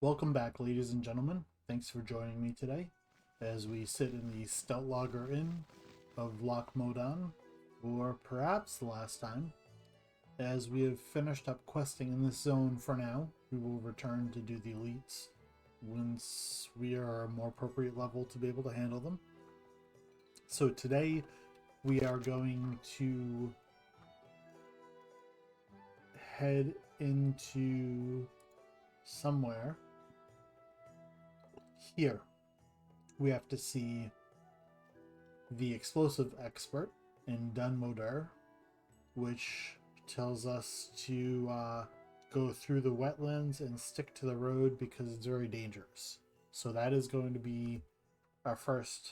Welcome back, ladies and gentlemen. Thanks for joining me today as we sit in the Stout Lager Inn of Loch Modan, or perhaps the last time. As we have finished up questing in this zone for now, we will return to do the elites once we are a more appropriate level to be able to handle them. So today we are going to head into somewhere. Here we have to see the explosive expert in Dunmodar, which tells us to go through the wetlands and stick to the road because it's very dangerous. So that is going to be our first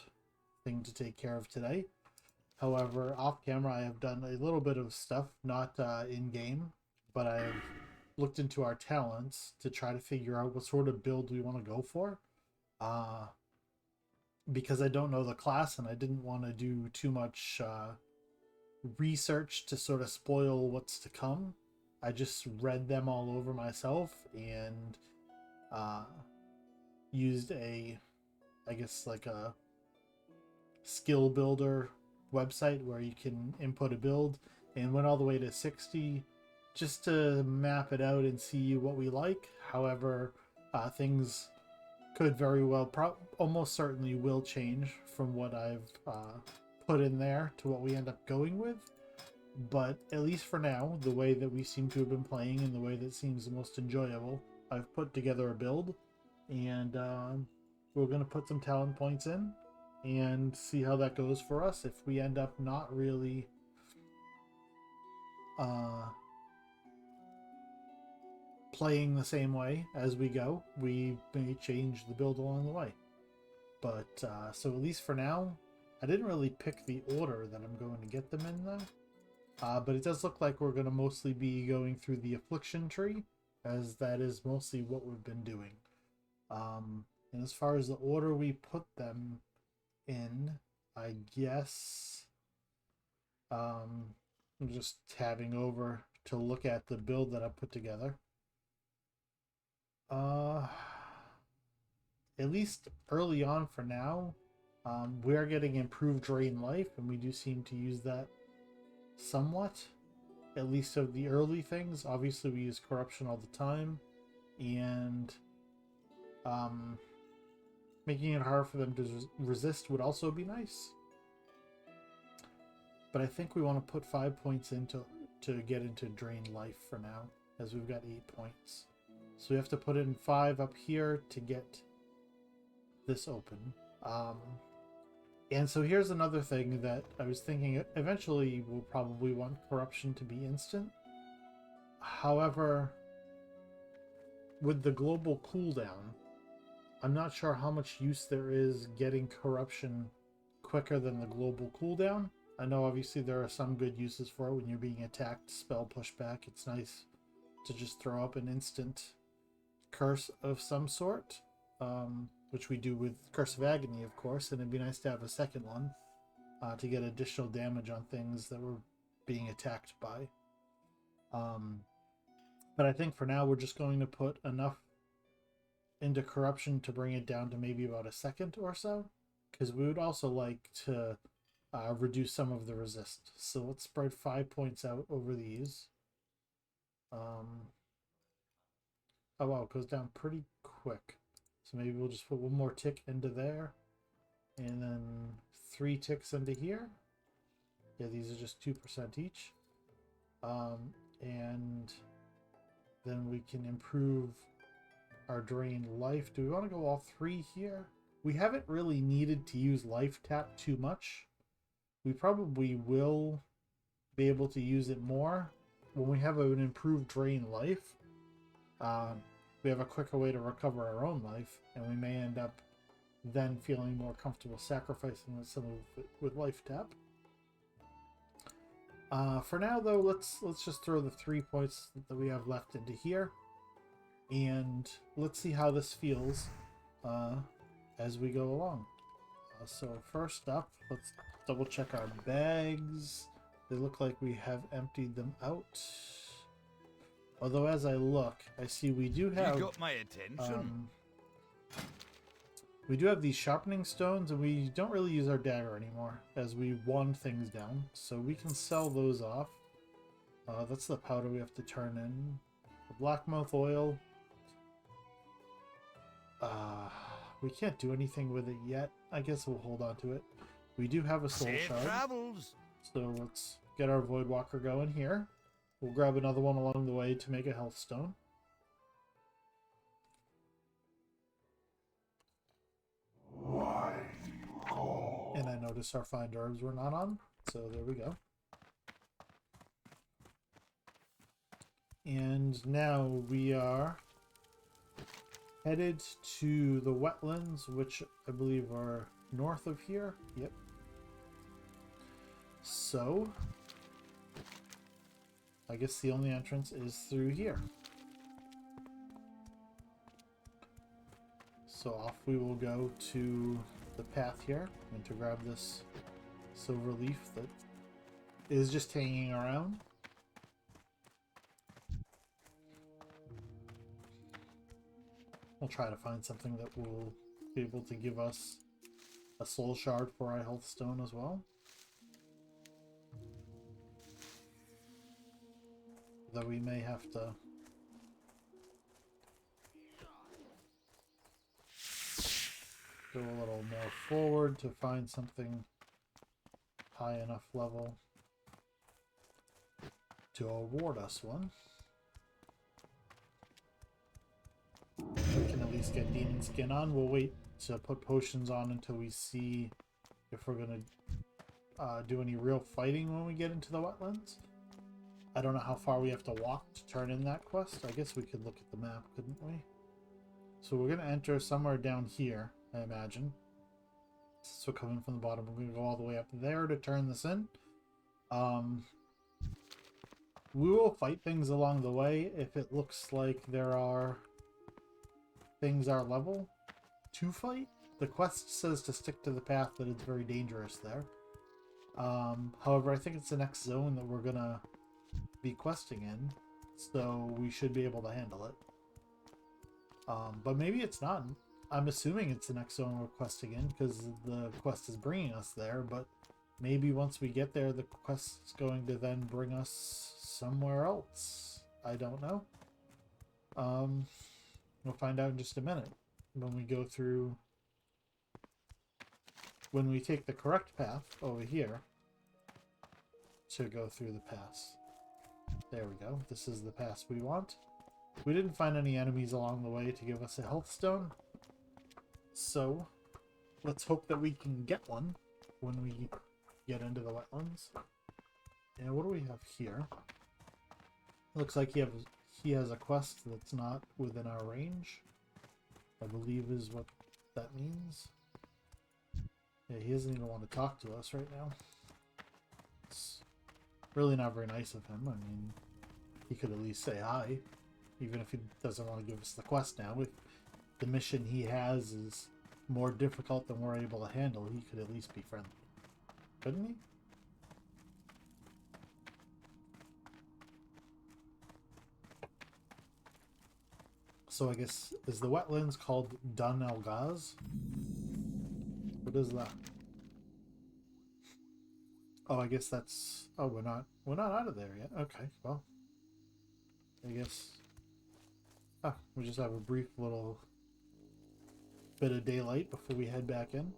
thing to take care of today. However, off camera I have done a little bit of stuff, not in game, but I have looked into our talents to try to figure out what sort of build we want to go for. Because I don't know the class and I didn't want to do too much research to sort of spoil what's to come. I just read them all over myself and used I guess like a skill builder website where you can input a build, and went all the way to 60 just to map it out and see what we like. However, things could very well, almost certainly will change from what I've put in there to what we end up going with. But at least for now, the way that we seem to have been playing and the way that seems the most enjoyable, I've put together a build, and we're going to put some talent points in and see how that goes for us. If we end up not really playing the same way as we go, we may change the build along the way. But so at least for now, I didn't really pick the order that I'm going to get them in though. But it does look like we're going to mostly be going through the affliction tree, as that is mostly what we've been doing. And as far as the order we put them in, I guess I'm just tabbing over to look at the build that I put together. At least early on for now, we are getting improved drain life, and we do seem to use that somewhat, at least of the early things. Obviously we use corruption all the time, and making it hard for them to resist would also be nice. But I think we want to put 5 points into to get into drain life for now, as we've got 8 points. So we have to put in 5 up here to get this open. And so here's another thing that I was thinking. Eventually we'll probably want corruption to be instant. However, with the global cooldown, I'm not sure how much use there is getting corruption quicker than the global cooldown. I know obviously there are some good uses for it when you're being attacked, spell pushback. It's nice to just throw up an instant curse of some sort, which we do with Curse of Agony, of course, and it'd be nice to have a second one to get additional damage on things that we're being attacked by. But I think for now we're just going to put enough into corruption to bring it down to maybe about a second or so, because we would also like to reduce some of the resist. So let's spread 5 points out over these. Oh wow, it goes down pretty quick. So maybe we'll just put one more tick into there, and then 3 ticks into here. Yeah, these are just 2% each. And then we can improve our drain life. Do we want to go all 3 here? We haven't really needed to use life tap too much. We probably will be able to use it more when we have an improved drain life. We have a quicker way to recover our own life, and we may end up then feeling more comfortable sacrificing some of it with life tap. For now though, let's just throw the 3 points that we have left into here, and let's see how this feels as we go along. So first up, let's double check our bags. They look like we have emptied them out. Although as I look, I see we do have... You got my attention. We do have these sharpening stones, and we don't really use our dagger anymore, as we wand things down. So we can sell those off. That's the powder we have to turn in. The blackmouth oil. We can't do anything with it yet. I guess we'll hold on to it. We do have a soul shard. Travels. So let's get our Voidwalker going here. We'll grab another one along the way to make a health stone. And I noticed our find herbs were not on, so there we go. And now we are headed to the wetlands, which I believe are north of here. Yep. So I guess the only entrance is through here. So off we will go to the path here, and to grab this silver leaf that is just hanging around. We'll try to find something that will be able to give us a soul shard for our health stone as well. Though we may have to go a little more forward to find something high enough level to award us one. We can at least get demon skin on. We'll wait to put potions on until we see if we're going to do any real fighting when we get into the wetlands. I don't know how far we have to walk to turn in that quest. I guess we could look at the map, couldn't we? So we're going to enter somewhere down here, I imagine. So coming from the bottom, we're going to go all the way up there to turn this in. We will fight things along the way if it looks like there are things our level to fight. The quest says to stick to the path, that it's very dangerous there. However, I think it's the next zone that we're going to be questing in, so we should be able to handle it. But maybe it's not. I'm assuming it's the next zone we're questing in because the quest is bringing us there, but maybe once we get there, the quest is going to then bring us somewhere else. I don't know. We'll find out in just a minute when we go through, when we take the correct path over here to go through the pass. There we go. This is the pass we want. We didn't find any enemies along the way to give us a health stone, so let's hope that we can get one when we get into the wetlands. And what do we have here? Looks like he has a quest that's not within our range, I believe is what that means. Yeah, he doesn't even want to talk to us right now. It's really not very nice of him. I mean, he could at least say hi, even if he doesn't want to give us the quest now. If the mission he has is more difficult than we're able to handle, he could at least be friendly. Couldn't he? So I guess, is the wetlands called Dun El Gaz? What is that? Oh, I guess that's... Oh, we're not out of there yet. Okay, well, I guess... Ah, we just have a brief little bit of daylight before we head back in.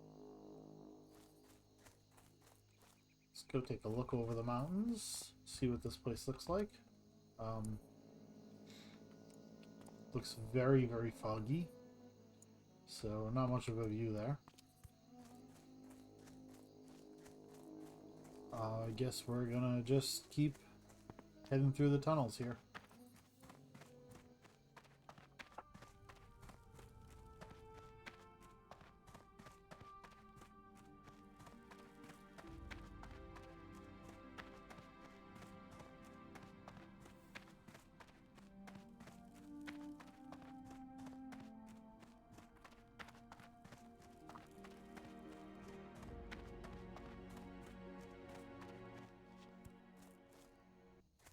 Let's go take a look over the mountains, see what this place looks like. Looks very, very foggy, so not much of a view there. I guess we're gonna just keep heading through the tunnels here.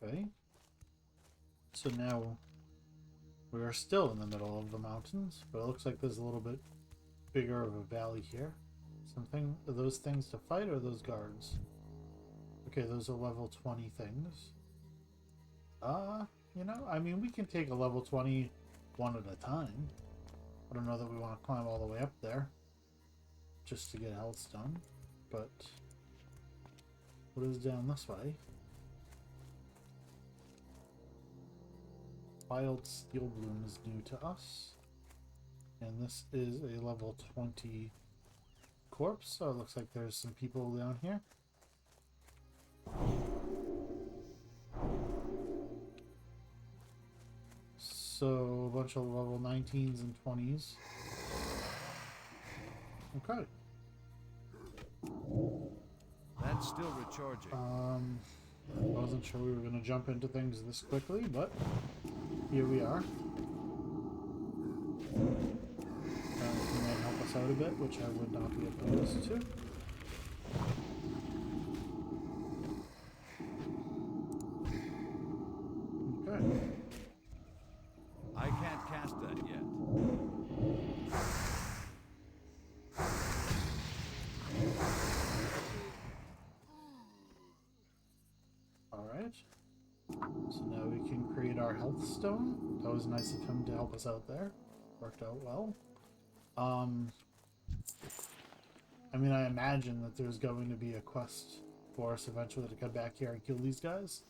Okay. So now we are still in the middle of the mountains, but it looks like there's a little bit bigger of a valley here. Something, are those things to fight or are those guards? Okay, those are level 20 things. You know, I mean, we can take a level 20 one at a time. I don't know that we want to climb all the way up there just to get Healthstone, but what is down this way? Wild Steel Bloom is new to us, and this is a level 20 corpse, so it looks like there's some people down here. So a bunch of level 19s and 20s. Okay. That's still recharging. I wasn't sure we were going to jump into things this quickly, but here we are. He might help us out a bit, which I would not be opposed to. Okay. I can't cast that yet. Alright. So now we can create our health stone. That was nice of him to help us out there. Worked out well. I mean, I imagine that there's going to be a quest for us eventually to come back here and kill these guys.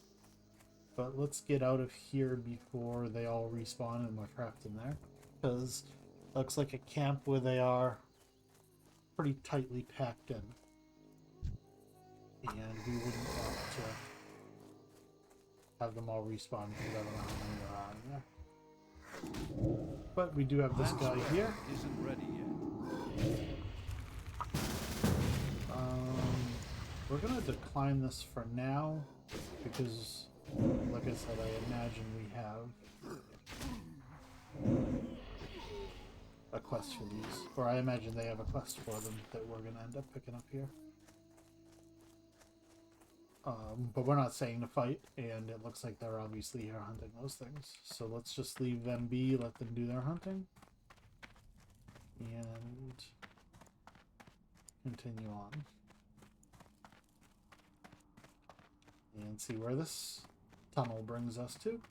But let's get out of here before they all respawn and we're trapped in there. Because it looks like a camp where they are pretty tightly packed in. And we wouldn't want to have them all respawn because I don't know how many are on there. But we do have this guy here. Isn't ready yet. We're gonna decline this for now because, like I said, I imagine we have a quest for these, or I imagine they have a quest for them that we're gonna end up picking up here. But we're not saying to fight, and it looks like they're obviously here hunting those things. So let's just leave them be, let them do their hunting, and continue on. And see where this tunnel brings us to.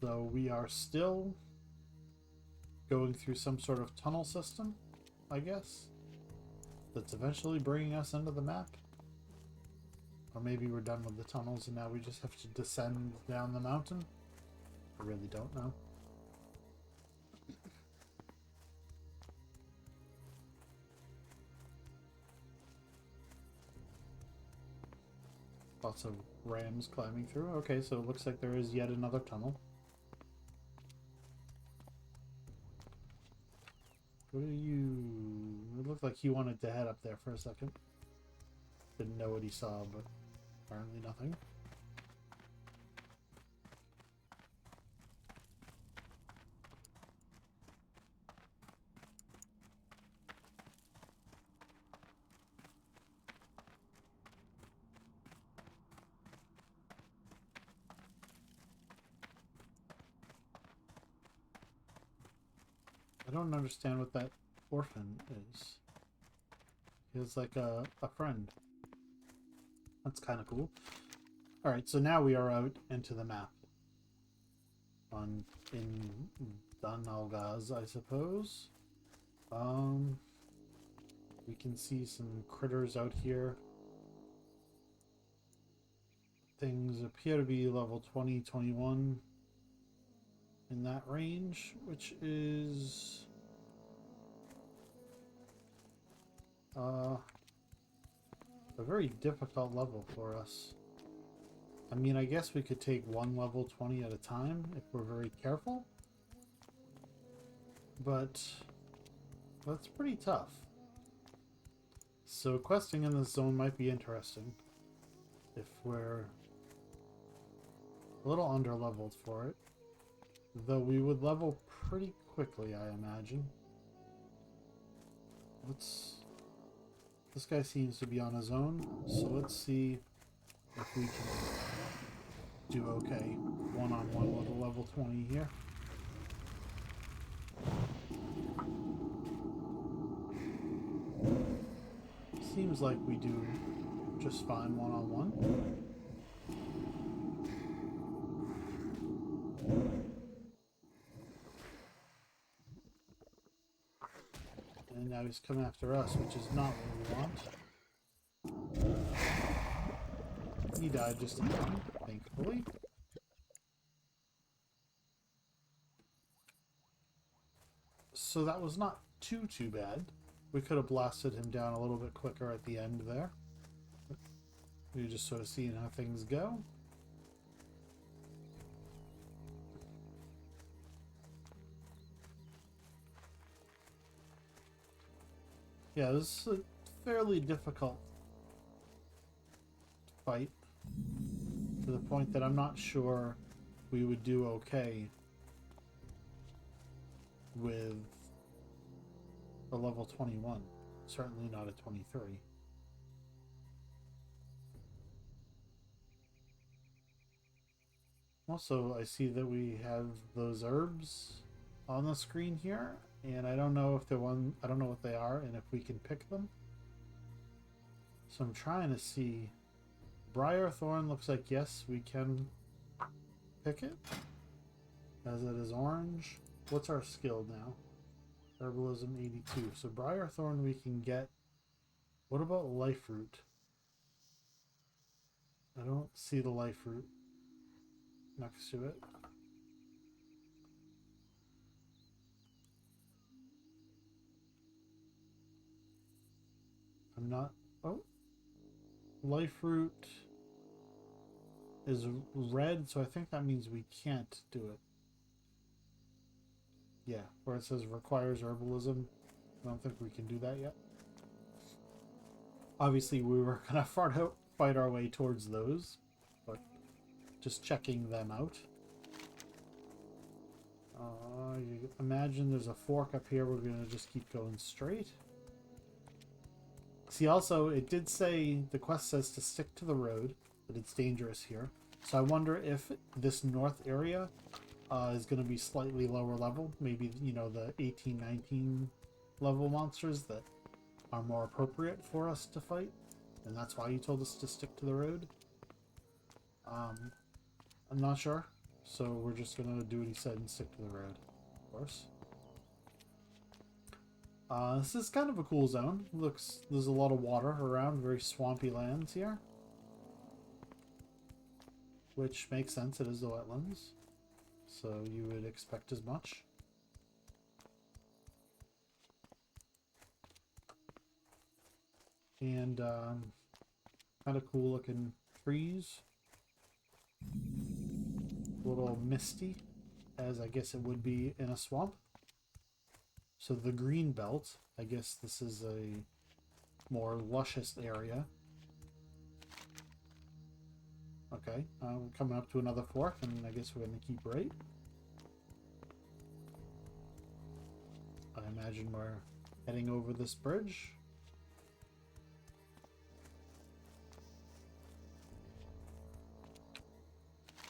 So we are still going through some sort of tunnel system, I guess, that's eventually bringing us into the map. Or maybe we're done with the tunnels and now we just have to descend down the mountain. I really don't know. Lots of rams climbing through. Okay, so it looks like there is yet another tunnel. What are you... It looked like he wanted to head up there for a second. Didn't know what he saw, but apparently nothing. I don't understand what that orphan is. He's like a friend. That's kind of cool. Alright, so now we are out into the map. In Thandol, I suppose. We can see some critters out here. Things appear to be level 20, 21 in that range, which is a very difficult level for us. I mean, I guess we could take one level 20 at a time if we're very careful, but that's pretty tough. So questing in this zone might be interesting if we're A little under-leveled for it. Though we would level pretty quickly, I imagine. This guy seems to be on his own, so let's see if we can do okay. One-on-one with a level 20 here. Seems like we do just fine one-on-one. And now he's coming after us, which is not what we want. He died just in time, thankfully. So that was not too bad. We could have blasted him down a little bit quicker at the end there. We were just sort of seeing how things go. Yeah, this is a fairly difficult fight, to the point that I'm not sure we would do okay with a level 21. Certainly not a 23. Also, I see that we have those herbs on the screen here, and I don't know if they're I don't know what they are and if we can pick them. So I'm trying to see. Briar Thorn looks like yes, we can pick it, as it is orange. What's our skill now? Herbalism 82. So Briar Thorn we can get. What about Life Root? I don't see the Life Root next to it. I'm not. Oh, Life Root is red, so I think that means we can't do it. Yeah, where it says requires herbalism, I don't think we can do that yet. Obviously, we were gonna fight our way towards those, but just checking them out. You imagine there's a fork up here. We're gonna just keep going straight. See, also, it did say, the quest says to stick to the road, but it's dangerous here. So I wonder if this north area is going to be slightly lower level. Maybe, you know, the 18, 19 level monsters that are more appropriate for us to fight. And that's why you told us to stick to the road. I'm not sure. So we're just going to do what he said and stick to the road, of course. This is kind of a cool zone. Looks, there's a lot of water around, very swampy lands here. Which makes sense, it is the wetlands. So you would expect as much. And kind of cool looking trees. A little misty, as I guess it would be in a swamp. So the green belt, I guess this is a more luscious area. Okay, we're coming up to another fork, and I guess we're going to keep right. I imagine we're heading over this bridge.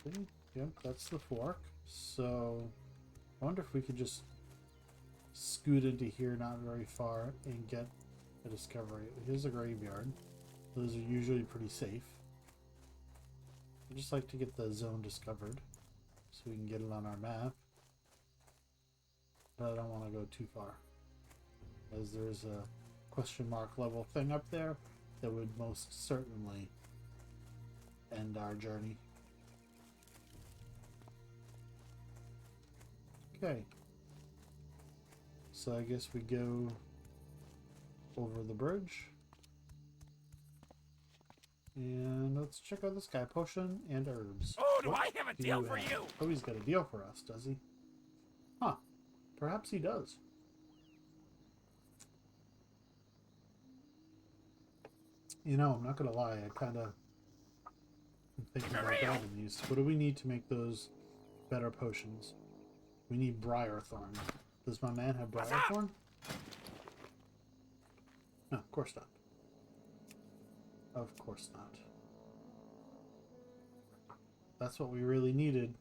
Okay, yep, that's the fork. So, I wonder if we could just scoot into here not very far and get a discovery. Here's a graveyard. Those are usually pretty safe. I just like to get the zone discovered so we can get it on our map. But I don't want to go too far, as there's a question mark level thing up there that would most certainly end our journey. Okay. So I guess we go over the bridge. And let's check out this guy. Potion and herbs. Oh, do I have a deal for you? Oh, he's got a deal for us, does he? Huh. Perhaps he does. You know, I'm not gonna lie, I kind of I'm thinking about grabbing these. What do we need to make those better potions? We need Briarthorn. Does my man have Briarthorn? No, of course not. Of course not. That's what we really needed.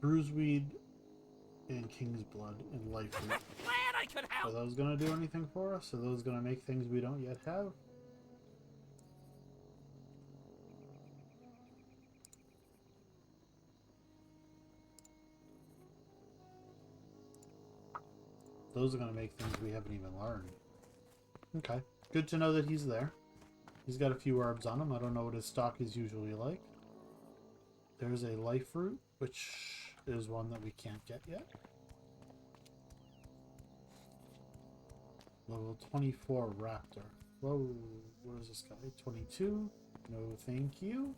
Bruiseweed and King's Blood and Life Root. Glad I could help. Are those going to do anything for us? Are those going to make things we don't yet have? Those are going to make things we haven't even learned. Okay. Good to know that he's there. He's got a few herbs on him. I don't know what his stock is usually like. There's a life root, which is one that we can't get yet. Level 24 Raptor. Whoa, what is this guy? 22? No, thank you.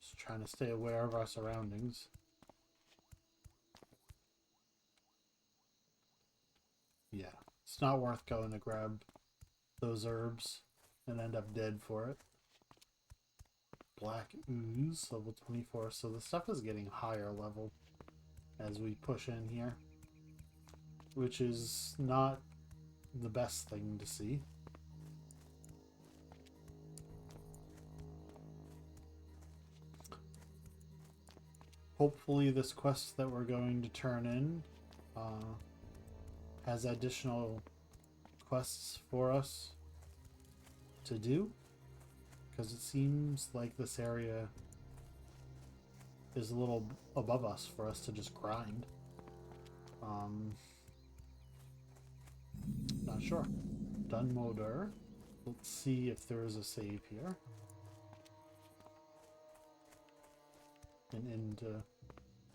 Just trying to stay aware of our surroundings. Yeah, it's not worth going to grab those herbs and end up dead for it. Black Ooze, level 24. So the stuff is getting higher level as we push in here, which is not the best thing to see. Hopefully this quest that we're going to turn in has additional quests for us to do, because it seems like this area is a little above us for us to just grind. Not sure. Dunmoder. Let's see if there is a save here. And to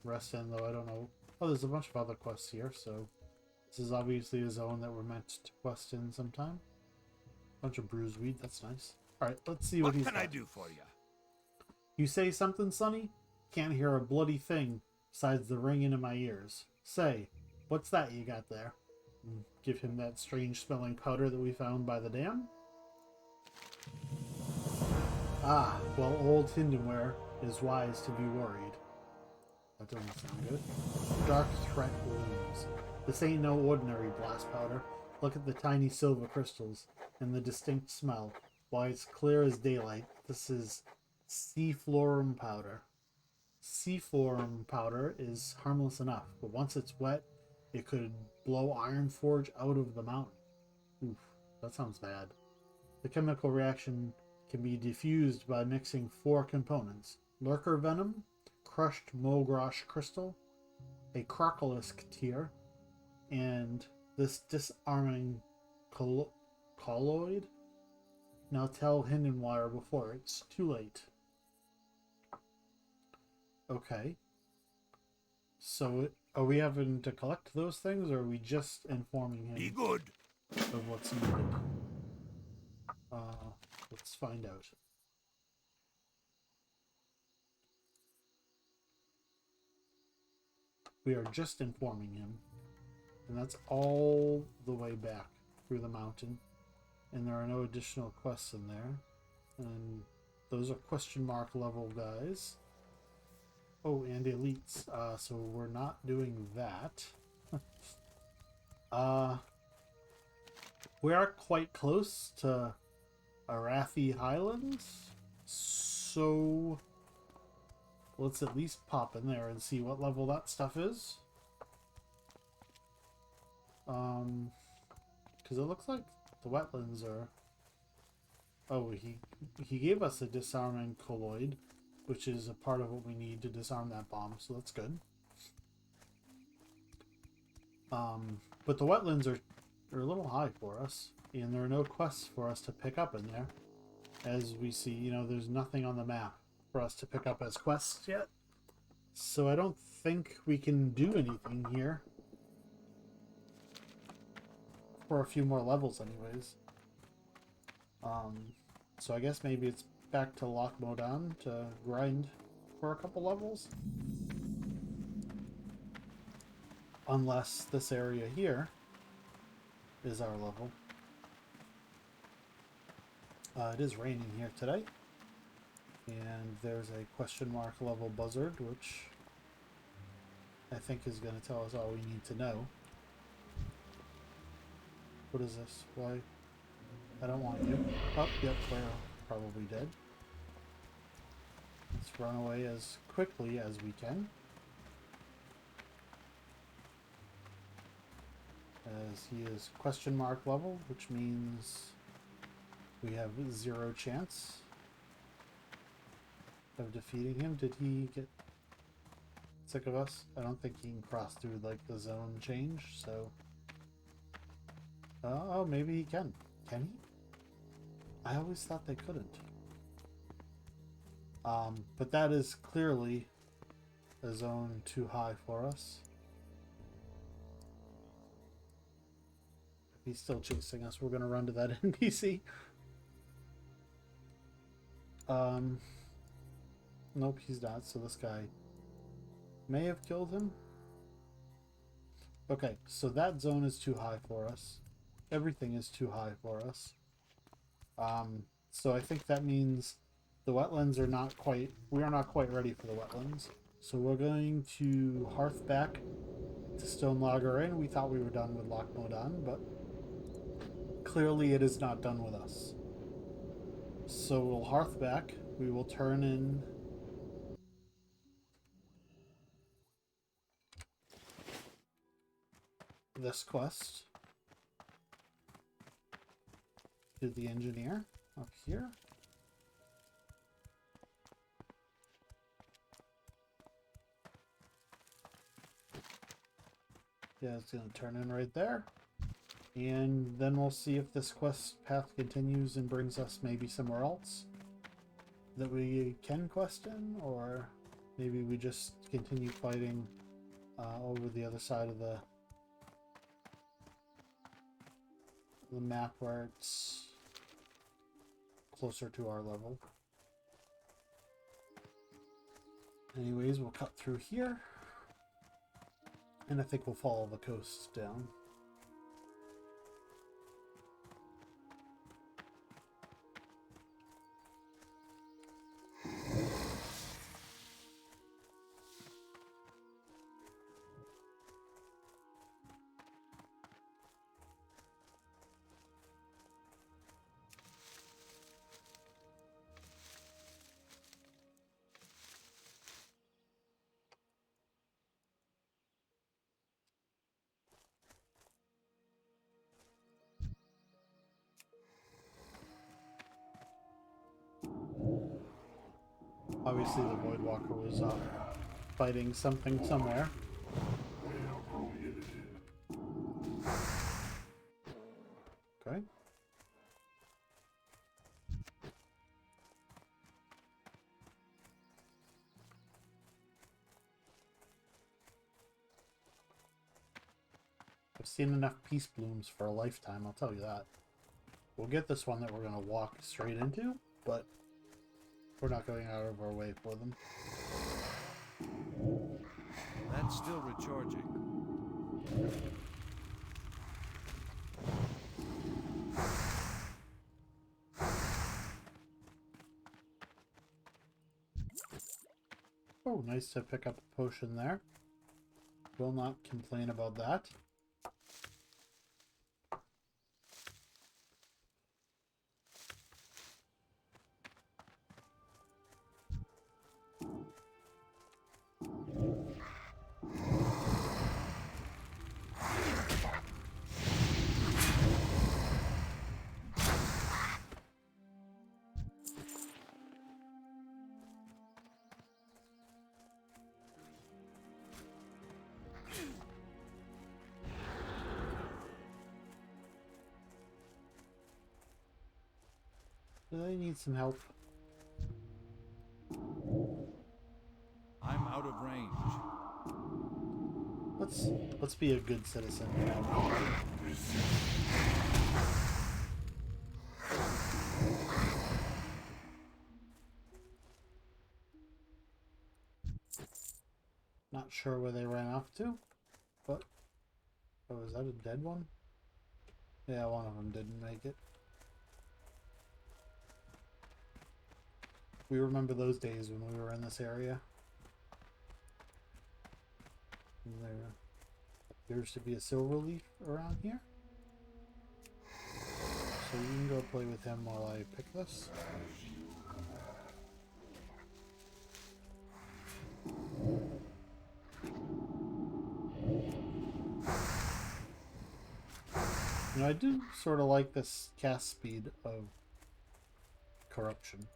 rest in, though I don't know. Oh, there's a bunch of other quests here, so this is obviously a zone that we're meant to quest in sometime. Bunch of bruiseweed, that's nice. Alright, let's see what he's got. What can I do for you? You say something, Sonny? Can't hear a bloody thing besides the ringing in my ears. Say, what's that you got there? Give him that strange smelling powder that we found by the dam. Ah, well, old Hindenware is wise to be worried. That doesn't sound good. Dark Threat Looms. This ain't no ordinary blast powder. Look at the tiny silver crystals and the distinct smell. Why, it's clear as daylight. This is Seaflorum powder. Seaflorum powder is harmless enough, but once it's wet, it could blow Ironforge out of the mountain. Oof, that sounds bad. The chemical reaction can be diffused by mixing 4 components: lurker venom, crushed Mogrosh crystal, a crocolisk tear, and this disarming colloid. Now tell Hindenwire before it's too late. Okay. So are we having to collect those things, or are we just informing him Be good. of what's needed? Let's find out. We are just informing him. And that's all the way back through the mountain. And there are no additional quests in there. And those are question mark level guys. Oh, and elites. So we're not doing that. We are quite close to Arathi Highlands. So let's at least pop in there and see what level that stuff is. Because it looks like the wetlands are... Oh, he gave us a disarming colloid, which is a part of what we need to disarm that bomb, so that's good. But the wetlands are a little high for us, and there are no quests for us to pick up in there. As we see, you know, there's nothing on the map for us to pick up as quests yet. So I don't think we can do anything here. For a few more levels anyways. So I guess maybe it's back to Loch Modan to grind for a couple levels. Unless this area here is our level. It is raining here today. And there's a question mark level buzzard, which I think is going to tell us all we need to know. What is this? Why? I don't want you. Oh, yep, we're probably dead. Let's run away as quickly as we can. As he is question mark level, which means we have 0 chance of defeating him. Did he get sick of us? I don't think he can cross through like the zone change, so oh, maybe he can. Can he? I always thought they couldn't. But that is clearly a zone too high for us. If he's still chasing us, we're gonna run to that NPC. Nope, he's not. So this guy may have killed him. Okay, so that zone is too high for us. Everything is too high for us. So I think that means the wetlands are not quite... We are not quite ready for the wetlands. So we're going to hearth back to Stone Logger Inn. We thought we were done with Loch Modan, but clearly it is not done with us. So we'll hearth back. We will turn in this quest to the engineer up here. Yeah, it's going to turn in right there. And then we'll see if this quest path continues and brings us maybe somewhere else that we can quest in, or maybe we just continue fighting over the other side of the map where it's closer to our level. Anyways, we'll cut through here, and I think we'll follow the coast down. Obviously the Voidwalker was fighting something somewhere. Okay. I've seen enough peace blooms for a lifetime, I'll tell you that. We'll get this one that we're going to walk straight into, but we're not going out of our way for them. That's still recharging. Oh, nice to pick up a potion there. Will not complain about that. Do they need some help? I'm out of range. Let's be a good citizen. Not sure where they ran off to, but Oh, is that a dead one? Yeah, one of them didn't make it. We remember those days when we were in this area. And there appears to be a silver leaf around here. So you can go play with him while I pick this. You know, I do sort of like this cast speed of corruption.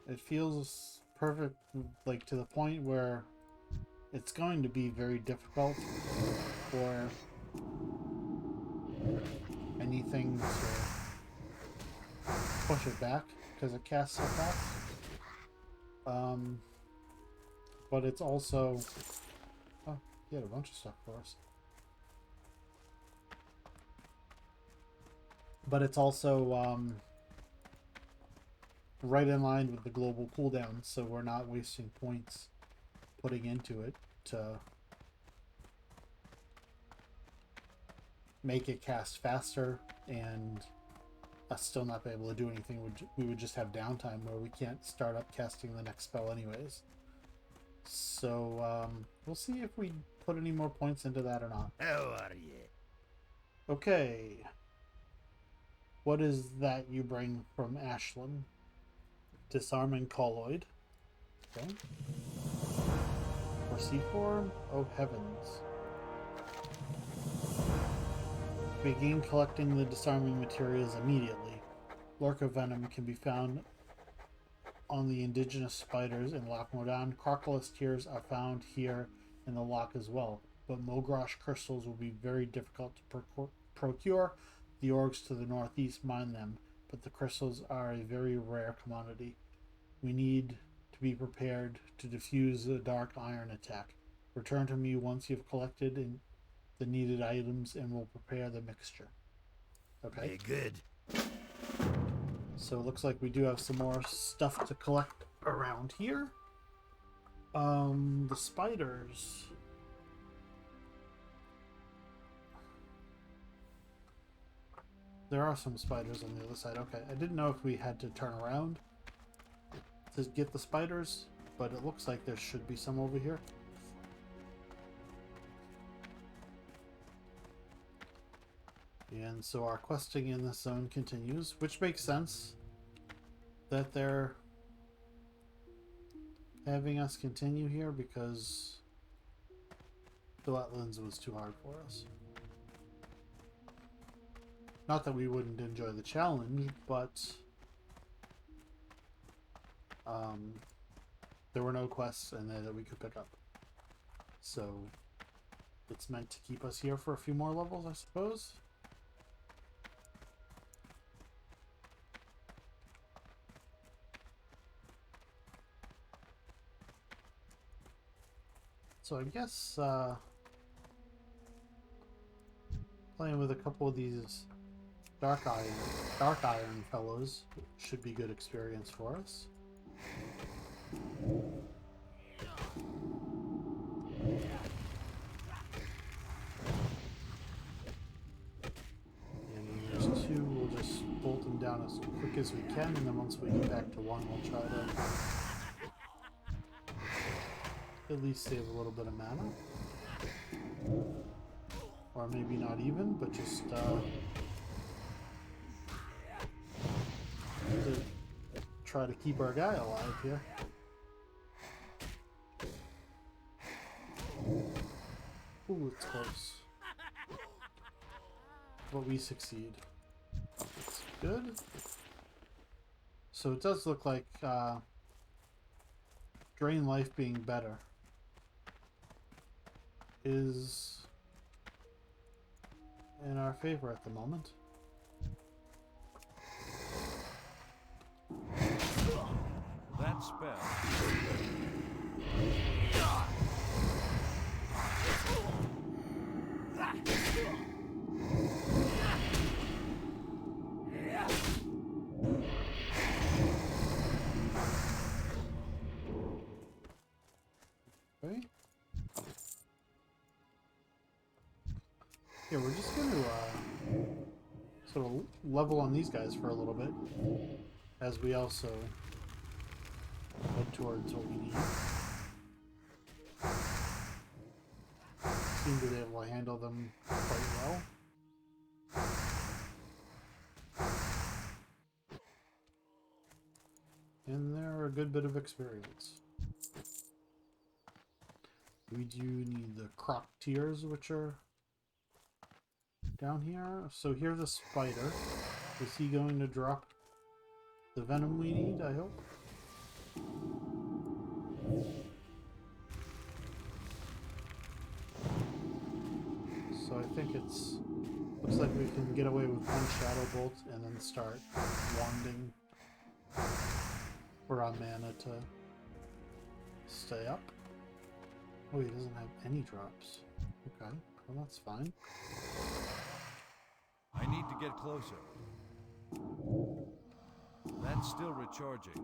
It feels perfect, like to the point where it's going to be very difficult for anything to push it back because it casts so fast. But it's also... Oh, he had a bunch of stuff for us. But it's also right in line with the global cooldown, so we're not wasting points putting into it to make it cast faster and us still not be able to do anything. We would just have downtime where we can't start up casting the next spell anyways. So we'll see if we put any more points into that or not. How are you? Okay. What is that you bring from Ashland? Disarming colloid. Okay. For C4? Oh heavens. Begin collecting the disarming materials immediately. Lurker venom can be found on the indigenous spiders in Loch Modan. Crocodile tears are found here in the loch as well, but Mogrosh crystals will be very difficult to procure. The orcs to the northeast mine them, but the crystals are a very rare commodity. We need to be prepared to defuse a dark iron attack. Return to me once you've collected the needed items and we'll prepare the mixture. Okay. Hey, good. So it looks like we do have some more stuff to collect around here. The spiders. There are some spiders on the other side. Okay, I didn't know if we had to turn around to get the spiders, but it looks like there should be some over here. And so our questing in this zone continues, which makes sense that they're having us continue here because the wetlands was too hard for us. Not that we wouldn't enjoy the challenge, but there were no quests in there that we could pick up. So it's meant to keep us here for a few more levels, I suppose. So I guess playing with a couple of these dark iron fellows should be good experience for us. And when there's two, we'll just bolt them down as quick as we can, and then once we get back to one, we'll try to at least save a little bit of mana. Or maybe not even, but just to try to keep our guy alive here. Ooh, it's close. But we succeed. That's good. So it does look like drain life being better is in our favor at the moment. That spell. Okay. Yeah, we're just going to sort of level on these guys for a little bit, as we also head towards what we need. Seem to be able to handle them quite well. And they're a good bit of experience. We do need the croc tears, which are down here. So here's a spider. Is he going to drop the venom we need, I hope? So I think it's... looks like we can get away with one shadow bolt and then start wanding for our mana to stay up. Oh, he doesn't have any drops. Okay, well that's fine. I need to get closer. That's still recharging.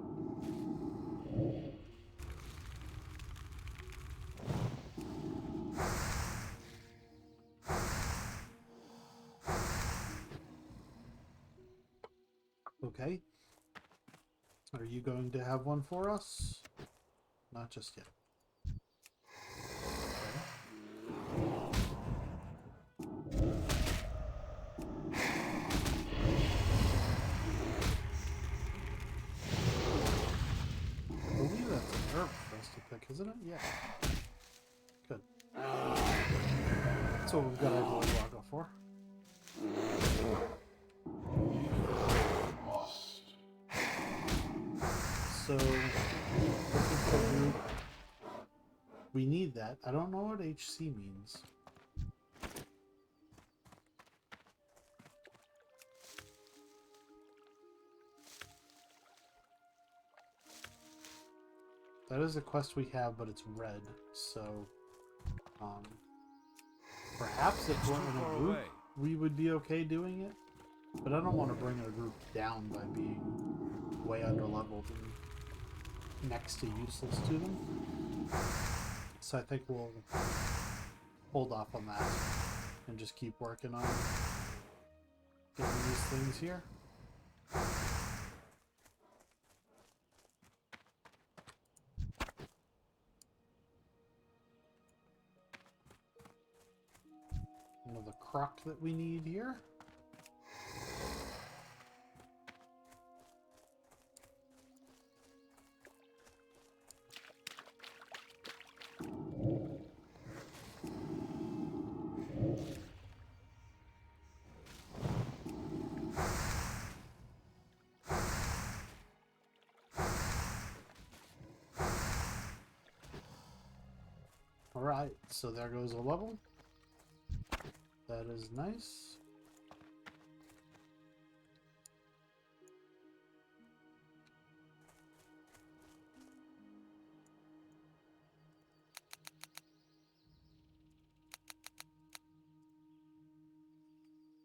Okay. Are you going to have one for us? Not just yet. I believe that's an herb for us to pick, isn't it? Yeah. Good. That's what we've got our Warlock for. So, looking for group. We need that. I don't know what HC means. That is a quest we have, but it's red, so perhaps if we're in a group, we would be okay doing it, but I don't want to bring a group down by being way underleveled and next to useless to them. So I think we'll hold off on that and just keep working on getting these things here. Another croc that we need here. Alright, so there goes a level. That is nice.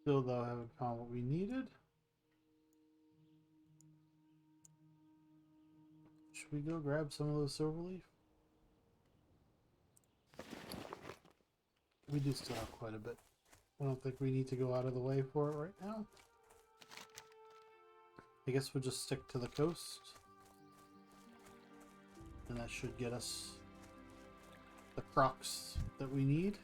Still though, I haven't found what we needed. Should we go grab some of those silver leaf? We do still have quite a bit. I don't think we need to go out of the way for it right now. I guess we'll just stick to the coast. And that should get us the crocs that we need.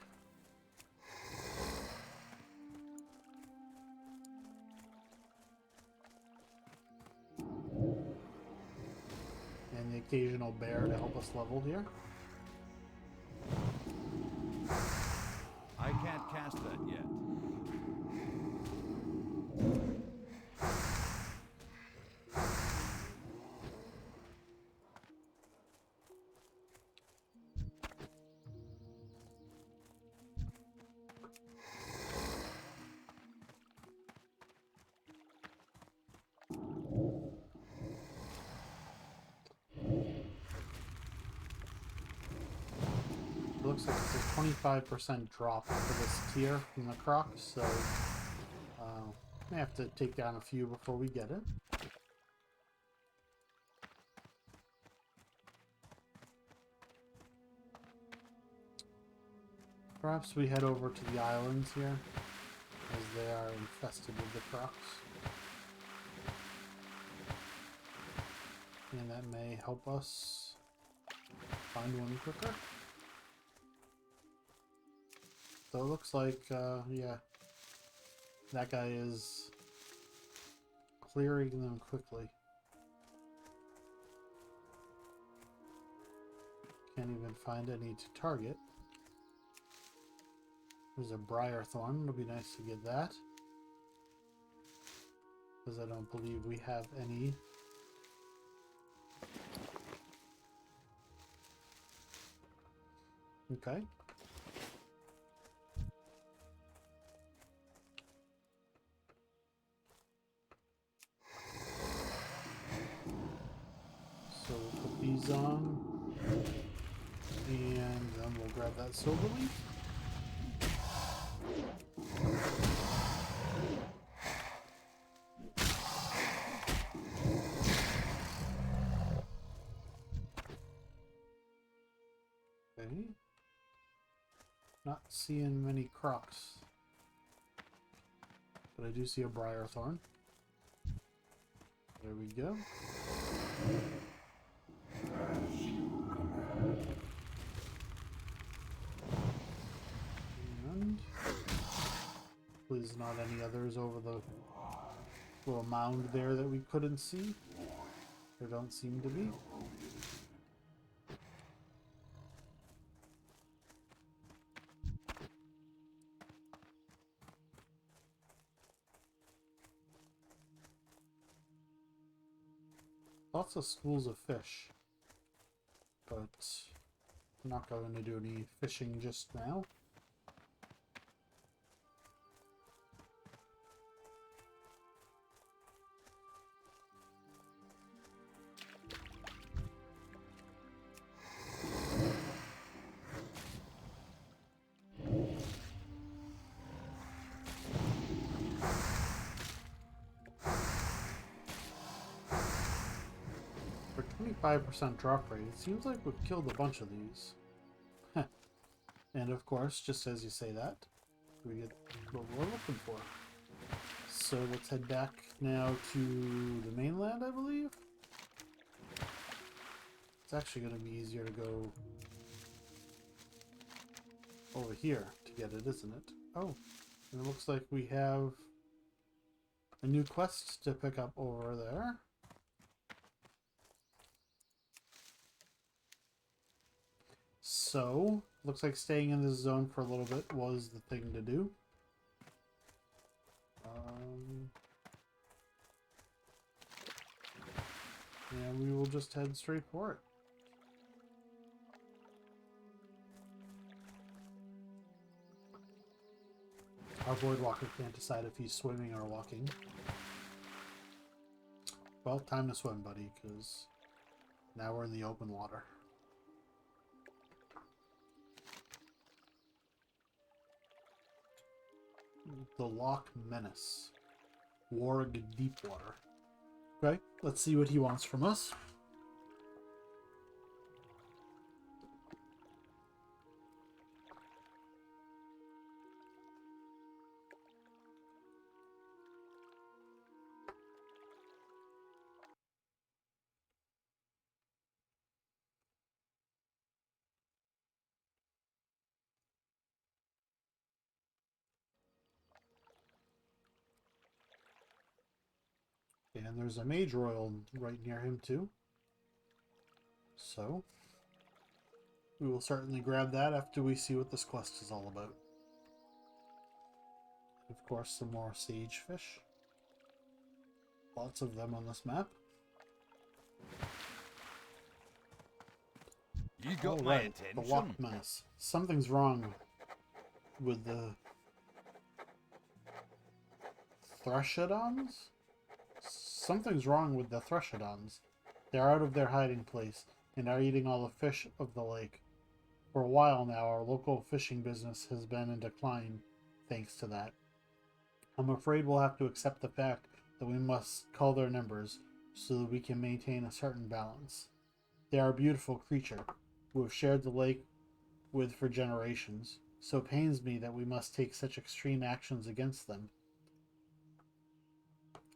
And the occasional bear to help us level here. I can't cast that yet. Looks like it's a 25% drop for this tier from the croc, so may have to take down a few before we get it. Perhaps we head over to the islands here. as they are infested with the crocs. And that may help us find one quicker. So it looks like, yeah, that guy is clearing them quickly. Can't even find any to target. There's a briar thorn. It'll be nice to get that, because I don't believe we have any. Okay. So we'll put these on, and then we'll grab that silver leaf. Okay. Not seeing many crocs, but I do see a briar thorn. There we go. And please not any others over the little mound there that we couldn't see. There don't seem to be. Lots of schools of fish, but I'm not going to do any fishing just now. For 25% drop rate, it seems like we've killed a bunch of these. And of course, just as you say that, we get what we're looking for. So let's head back now to the mainland, I believe. It's actually going to be easier to go over here to get it, isn't it? Oh, and it looks like we have a new quest to pick up over there. So, looks like staying in this zone for a little bit was the thing to do. And we will just head straight for it. Our Void Walker can't decide if he's swimming or walking. Well, time to swim, buddy, because now we're in the open water. The Loch Menace. Warg Deepwater. Okay, let's see what he wants from us. And there's a Mage Royal right near him too. So, we will certainly grab that after we see what this quest is all about. Of course, some more sage fish. Lots of them on this map. You got my attention. The Loch Menace. Something's wrong with the Threshodons? Something's wrong with the Threshodons. They're out of their hiding place and are eating all the fish of the lake. For a while now, our local fishing business has been in decline thanks to that. I'm afraid we'll have to accept the fact that we must cull their numbers so that we can maintain a certain balance. They are a beautiful creature who have shared the lake with for generations. So pains me that we must take such extreme actions against them.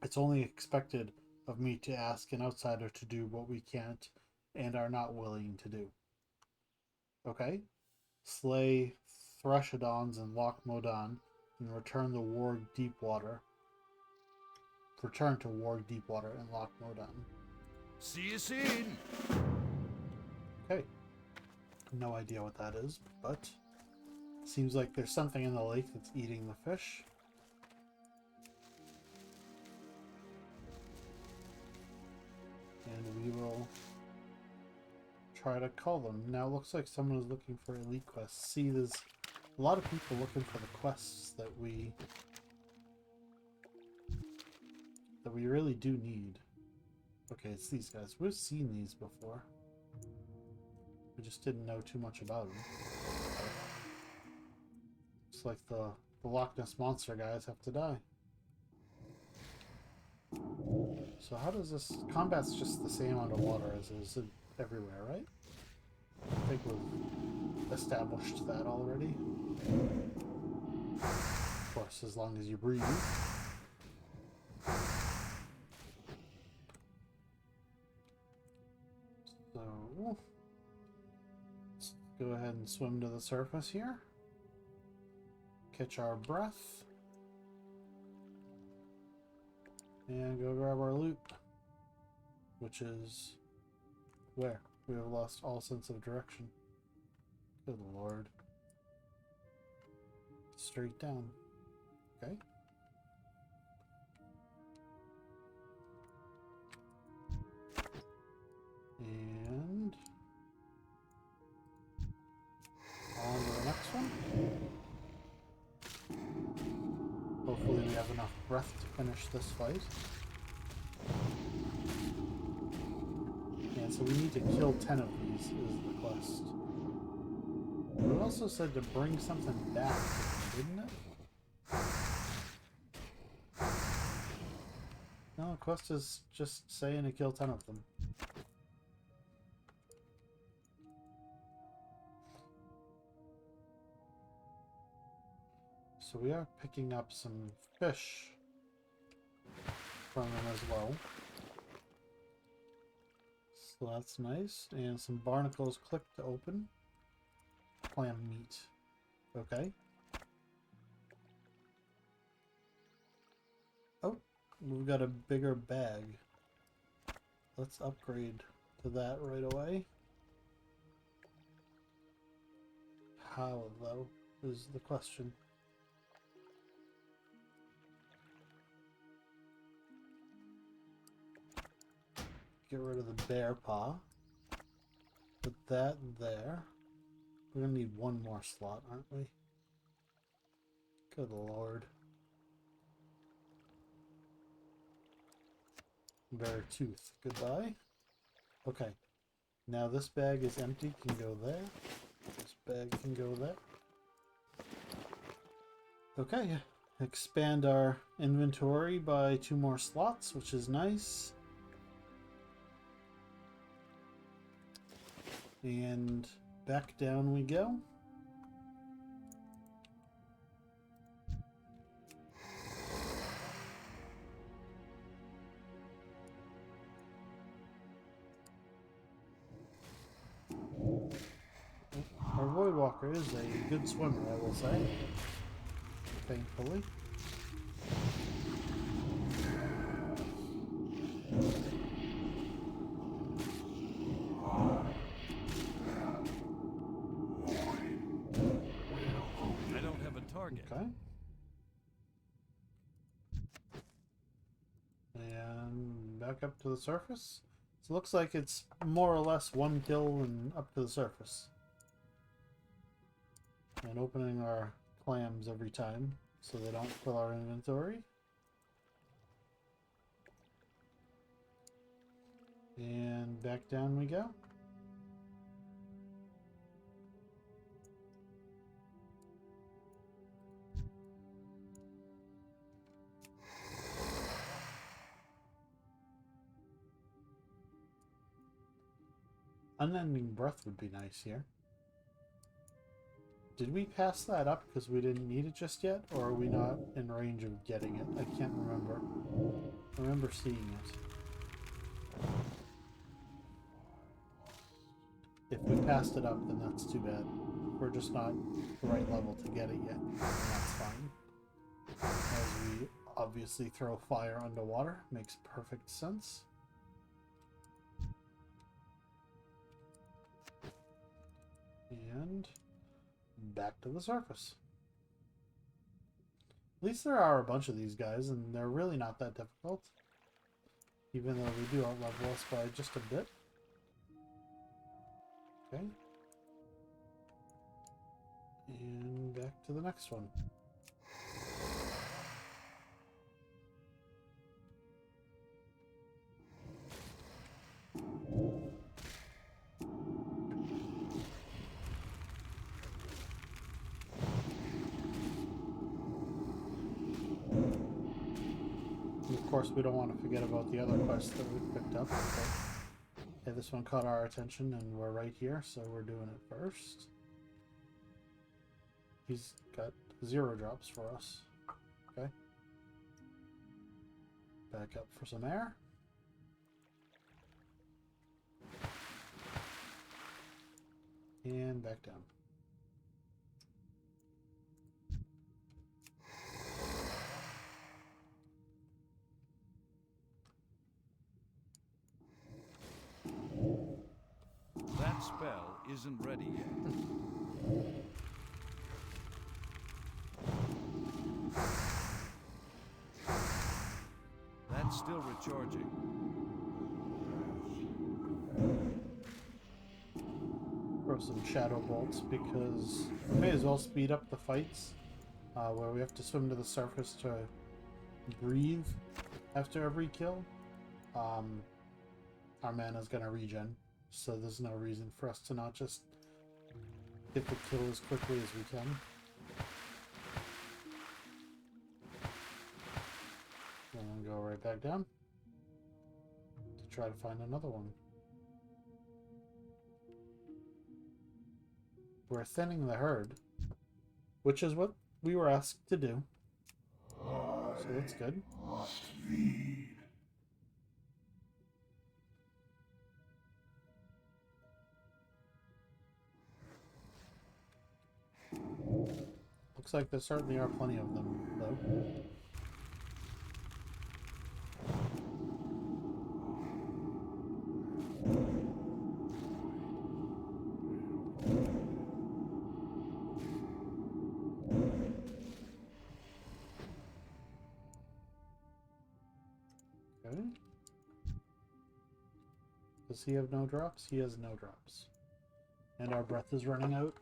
It's only expected of me to ask an outsider to do what we can't and are not willing to do. Okay? Slay Thrushadons in Loch Modan and return to Warg Deepwater in Loch Modan. See you soon. Okay. No idea what that is, but seems like there's something in the lake that's eating the fish. And we will try to call them. Now it looks like someone is looking for elite quests. See, there's a lot of people looking for the quests that we really do need. Okay, it's these guys. We've seen these before. We just didn't know too much about them. It's like the Loch Ness Monster guys have to die. So how does this... Combat's just the same underwater as it is everywhere, right? I think we've established that already. Of course, as long as you breathe. So... let's go ahead and swim to the surface here. Catch our breath. And go grab our loot. Which is... where? We have lost all sense of direction. Good lord. Straight down. Okay. And... on to the next one. Hopefully we have enough breath to finish this fight. And so we need to kill 10 of these is the quest. It also said to bring something back, didn't it? No, the quest is just saying to kill 10 of them. So we are picking up some fish from them as well. So that's nice. And some barnacles click to open. Clam meat. Okay. Oh, we've got a bigger bag. Let's upgrade to that right away. How, though, is the question. Get rid of the bear paw. Put that there. We're gonna need one more slot, aren't we? Good lord. Bear tooth. Goodbye. Okay. Now this bag is empty. Can go there. This bag can go there. Okay. Expand our inventory by 2 more slots, which is nice. And back down we go. Our Voidwalker is a good swimmer, I will say. Thankfully. target. Okay. And back up to the surface. So it looks like it's more or less one kill and up to the surface. And opening our clams every time so they don't fill our inventory. And back down we go. Unending breath would be nice here. Did we pass that up because we didn't need it just yet? Or are we not in range of getting it? I can't remember. I remember seeing it. If we passed it up, then that's too bad. We're just not the right level to get it yet. And that's fine. As we obviously throw fire underwater. Makes perfect sense. And back to the surface. At least there are a bunch of these guys, and they're really not that difficult. Even though they do outlevel us by just a bit. Okay. And back to the next one. And of course, we don't want to forget about the other quests that we picked up. But, yeah, this one caught our attention, and we're right here, so we're doing it first. He's got 0 drops for us. Okay. Back up for some air. And back down. That spell isn't ready yet. That's still recharging. Throw some shadow bolts because we may as well speed up the fights where we have to swim to the surface to breathe after every kill. Our mana's gonna regen, so there's no reason for us to not just get the kill as quickly as we can. And then go right back down to try to find another one. We're thinning the herd, which is what we were asked to do. So that's good. Looks like there certainly are plenty of them, though. Okay. Does he have no drops? He has no drops. And our breath is running out.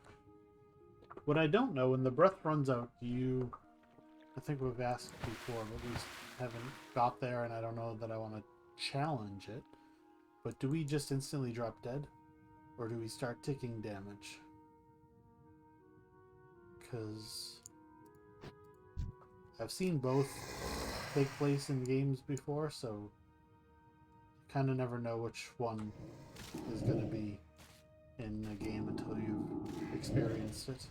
What I don't know, when the breath runs out, I think we've asked before, but we haven't got there, and I don't know that I want to challenge it. But do we just instantly drop dead? Or do we start taking damage? Because I've seen both take place in games before, so you kind of never know which one is going to be in a game until you've experienced it.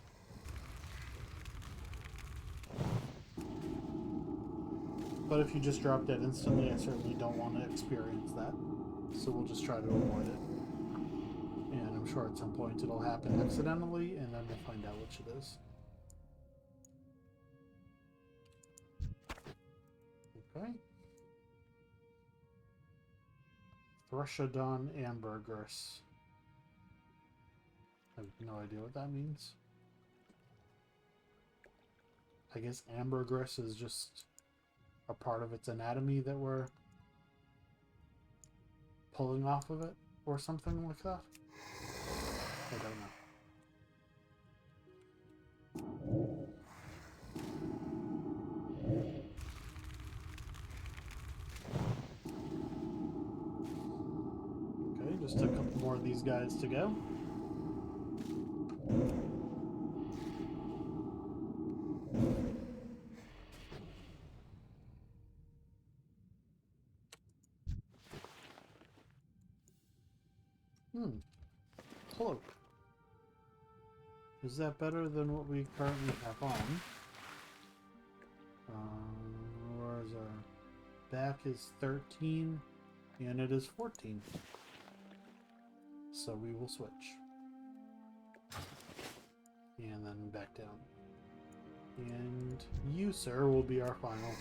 But if you just drop dead instantly, I certainly don't want to experience that. So we'll just try to avoid it. And I'm sure at some point it'll happen accidentally, and then we'll find out which it is. Okay. Thrushodon ambergris. I have no idea what that means. I guess ambergris is just a part of its anatomy that we're pulling off of it, or something like that. I don't know. Okay, just a couple more of these guys to go. Cloak. Is that better than what we currently have on? Where's our back is 13 and it is 14. So we will switch. And then back down. And you, sir, will be our final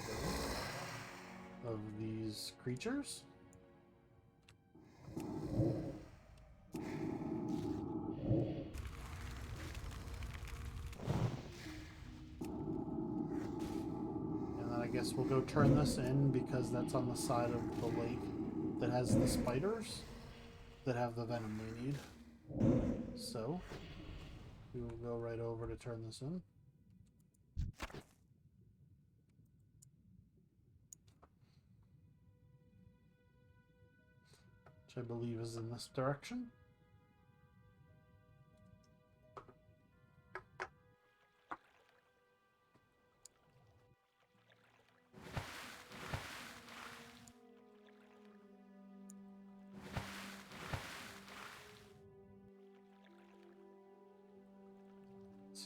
kill of these creatures. I guess we'll go turn this in because that's on the side of the lake that has the spiders that have the venom we need. So, we will go right over to turn this in. Which I believe is in this direction.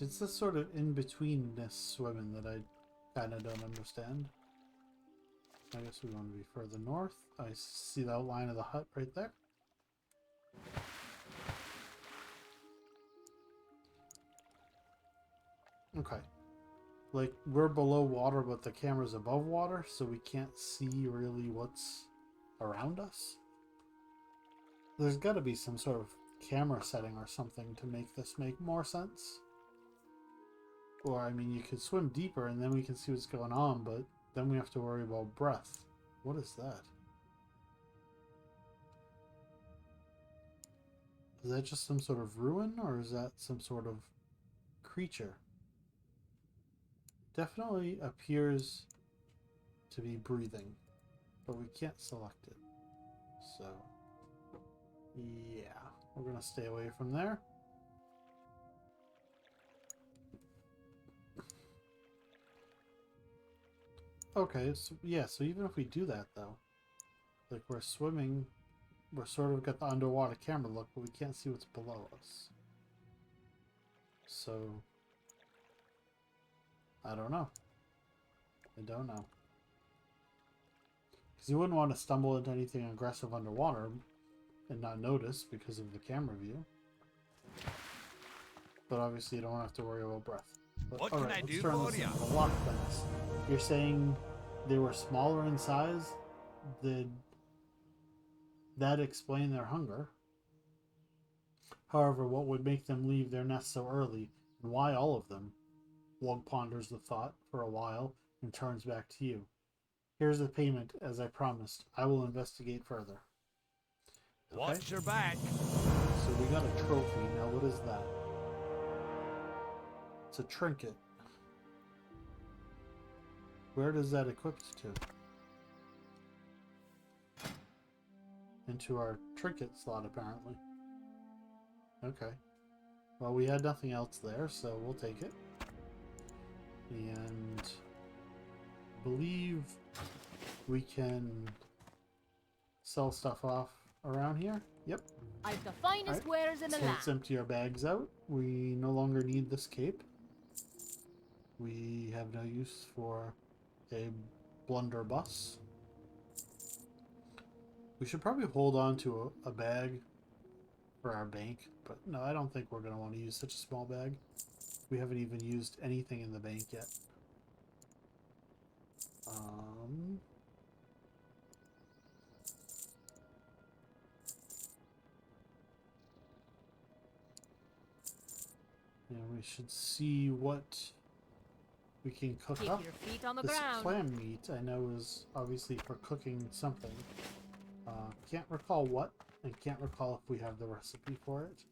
It's this sort of in-betweenness swimming that I kind of don't understand. I guess we want to be further north. I see the outline of the hut right there. Okay. Like, we're below water, but the camera's above water, so we can't see really what's around us. There's got to be some sort of camera setting or something to make this make more sense. Or, I mean, you could swim deeper and then we can see what's going on, but then we have to worry about breath. What is that? Is that just some sort of ruin, or is that some sort of creature? Definitely appears to be breathing, but we can't select it. So, yeah, we're going to stay away from there. Okay, so yeah, so even if we do that though, like we're swimming, we're sort of got the underwater camera look, but we can't see what's below us. So, I don't know. I don't know. Because you wouldn't want to stumble into anything aggressive underwater and not notice because of the camera view. But obviously you don't have to worry about breath. But, What can I do for you? The Loch Menace. You're saying they were smaller in size? Did that explain their hunger? However, what would make them leave their nest so early, and why all of them? Wog ponders the thought for a while and turns back to you. Here's the payment, as I promised. I will investigate further. Okay? Watch your back. So we got a trophy. Now what is that? It's a trinket. Where does that equip to? Into our trinket slot, apparently. Okay. Well, we had nothing else there, so we'll take it. And I believe we can sell stuff off around here. Yep. I've the finest wares in the So land. let's empty our bags out. We no longer need this cape. We have no use for a blunderbuss. We should probably hold on to a bag for our bank, but no, I don't think we're going to want to use such a small bag. We haven't even used anything in the bank yet. Yeah, we should see what we can cook Keep up. your feet on the This ground. clam meat, I know, is obviously for cooking something. Can't recall what, and can't recall if we have the recipe for it.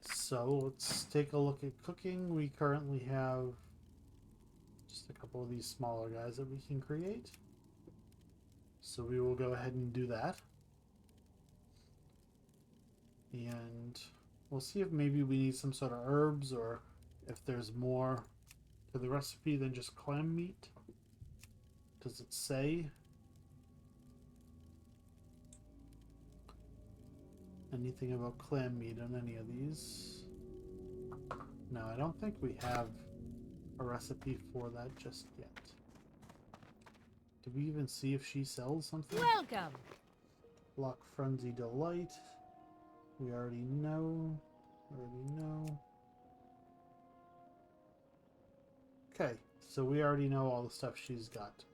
So let's take a look at cooking. We currently have just a couple of these smaller guys that we can create. So we will go ahead and do that. And we'll see if maybe we need some sort of herbs, or if there's more to the recipe than just clam meat. Does it say anything about clam meat on any of these? No, I don't think we have a recipe for that just yet. Did we even see if she sells something? Welcome. Lock Frenzy Delight. We already know. Okay, so we already know all the stuff she's got.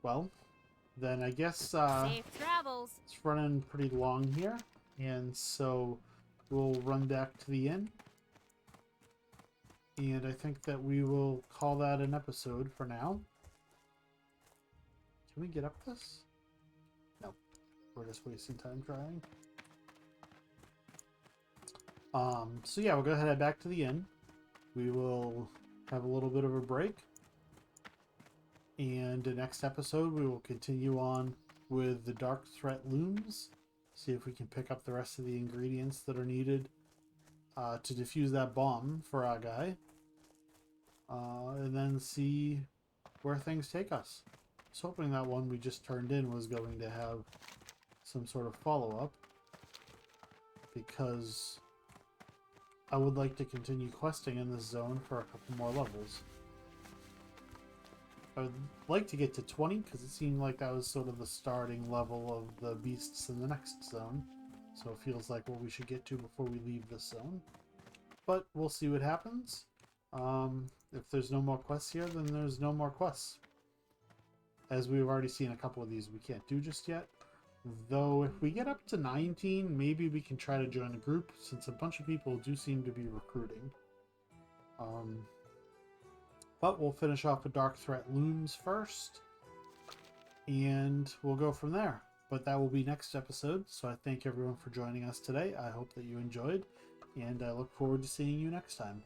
Well, then I guess Safe travels. it's running pretty long here, and so we'll run back to the inn. And I think that we will call that an episode for now. Can we get up this? No. We're just wasting time trying. So yeah, we'll go ahead and head back to the inn. We will have a little bit of a break. And the next episode, we will continue on with the Dark Threat Looms. See if we can pick up the rest of the ingredients that are needed to defuse that bomb for our guy. And then see where things take us. I was hoping that one we just turned in was going to have some sort of follow-up, because I would like to continue questing in this zone for a couple more levels. I would like to get to 20, because it seemed like that was sort of the starting level of the beasts in the next zone. So it feels like what we should get to before we leave this zone. But we'll see what happens. If there's no more quests here, then there's no more quests. As we've already seen, a couple of these we can't do just yet. Though if we get up to 19, maybe we can try to join a group, since a bunch of people do seem to be recruiting. But we'll finish off with Dark Threat Looms first, and we'll go from there. But that will be next episode, so I thank everyone for joining us today. I hope that you enjoyed, and I look forward to seeing you next time.